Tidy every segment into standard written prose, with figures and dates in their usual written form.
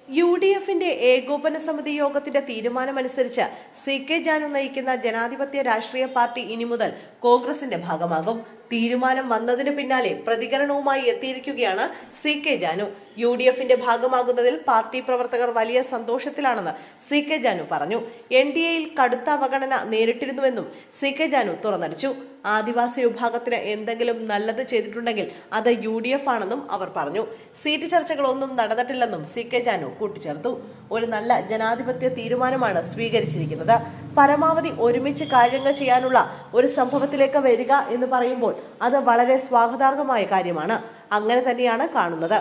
UDFന്റെ ഏകോപന സമിതി യോഗത്തിന്റെ തീരുമാനമനുസരിച്ച് CK ജാനു നയിക്കുന്ന ജനാധിപത്യ രാഷ്ട്രീയ പാർട്ടി ഇനി മുതൽ കോൺഗ്രസിന്റെ ഭാഗമാകും. തീരുമാനം വന്നതിന് പിന്നാലെ പ്രതികരണവുമായി എത്തിയിരിക്കുകയാണ് CK ജാനു. UDFന്റെ ഭാഗമാകുന്നതിൽ പാർട്ടി പ്രവർത്തകർ വലിയ സന്തോഷത്തിലാണെന്ന് CK ജാനു പറഞ്ഞു. NDAയിൽ കടുത്ത അവഗണന നേരിട്ടിരുന്നുവെന്നും CK ജാനു തുറന്നടിച്ചു. ആദിവാസി വിഭാഗത്തിന് എന്തെങ്കിലും നല്ലത് ചെയ്തിട്ടുണ്ടെങ്കിൽ അത് UDF ആണെന്നും അവർ പറഞ്ഞു. സീറ്റ് ചർച്ചകളൊന്നും നടന്നിട്ടില്ലെന്നും CK ജാനു കൂട്ടിച്ചേർത്തു. ഒരു നല്ല ജനാധിപത്യ തീരുമാനമാണ് സ്വീകരിച്ചിരിക്കുന്നത്. പരമാവധി ഒരുമിച്ച് കാര്യങ്ങൾ ചെയ്യാനുള്ള ഒരു സംഭവത്തിലേക്ക് വരിക എന്ന് പറയുമ്പോൾ അത് വളരെ സ്വാഗതാർഹമായ കാര്യമാണ്. അങ്ങനെ തന്നെയാണ് കാണുന്നത്.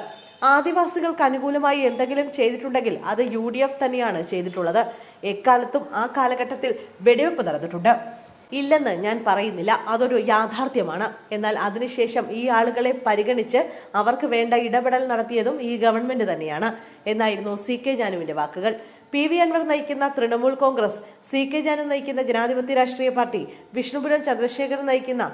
ആദിവാസികൾക്ക് അനുകൂലമായി എന്തെങ്കിലും ചെയ്തിട്ടുണ്ടെങ്കിൽ അത് UDF തന്നെയാണ് ചെയ്തിട്ടുള്ളത്. എക്കാലത്തും ആ കാലഘട്ടത്തിൽ വെടിവെപ്പ് നടന്നിട്ടുണ്ട്. ഇല്ലെന്ന് ഞാൻ പറയുന്നില്ല, അതൊരു യാഥാർത്ഥ്യമാണ്. എന്നാൽ അതിനുശേഷം ഈ ആളുകളെ പരിഗണിച്ച് അവർക്ക് വേണ്ട ഇടപെടൽ നടത്തിയതും ഈ ഗവൺമെന്റ് തന്നെയാണ് എന്നായിരുന്നു CK ജാനുവിന്റെ വാക്കുകൾ. PV അൻവർ നയിക്കുന്ന തൃണമൂൽ കോൺഗ്രസ്, CK ജാനു നയിക്കുന്ന ജനാധിപത്യ രാഷ്ട്രീയ പാർട്ടി, വിഷ്ണുപുരം ചന്ദ്രശേഖരൻ നയിക്കുന്ന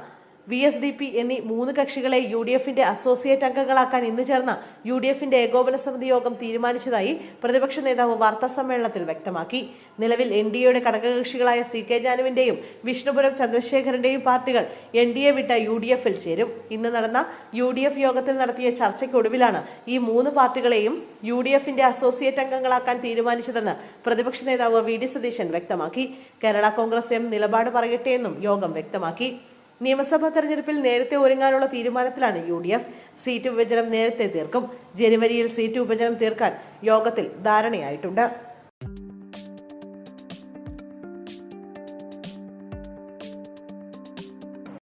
VSDP എന്നീ മൂന്ന് കക്ഷികളെ UDFന്റെ അസോസിയേറ്റ് അംഗങ്ങളാക്കാൻ ഇന്ന് ചേർന്ന UDFന്റെ ഏകോപന സമിതി യോഗം തീരുമാനിച്ചതായി പ്രതിപക്ഷ നേതാവ് വാർത്താ സമ്മേളനത്തിൽ വ്യക്തമാക്കി. നിലവിൽ NDAയുടെ ഘടകകക്ഷികളായ CK ജാനുവിന്റെയും വിഷ്ണുപുരം ചന്ദ്രശേഖരന്റെയും പാർട്ടികൾ NDA വിട്ട UDFൽ ചേരും. ഇന്ന് നടന്ന UDF യോഗത്തിൽ നടത്തിയ ചർച്ചയ്ക്കൊടുവിലാണ് ഈ മൂന്ന് പാർട്ടികളെയും UDFന്റെ അസോസിയേറ്റ് അംഗങ്ങളാക്കാൻ തീരുമാനിച്ചതെന്ന് പ്രതിപക്ഷ നേതാവ് VD സതീശൻ വ്യക്തമാക്കി. കേരള കോൺഗ്രസ് എം നിലപാട് പറയട്ടെ എന്നും യോഗം വ്യക്തമാക്കി. നിയമസഭാ തെരഞ്ഞെടുപ്പിൽ നേരത്തെ ഒരുങ്ങാനുള്ള തീരുമാനത്തിലാണ് UDF. സീറ്റ് വിഭജനം നേരത്തെ തീർക്കും. ജനുവരിയിൽ സീറ്റ് വിഭജനം തീർക്കാൻ യോഗത്തിൽ ധാരണയായിട്ടുണ്ട്.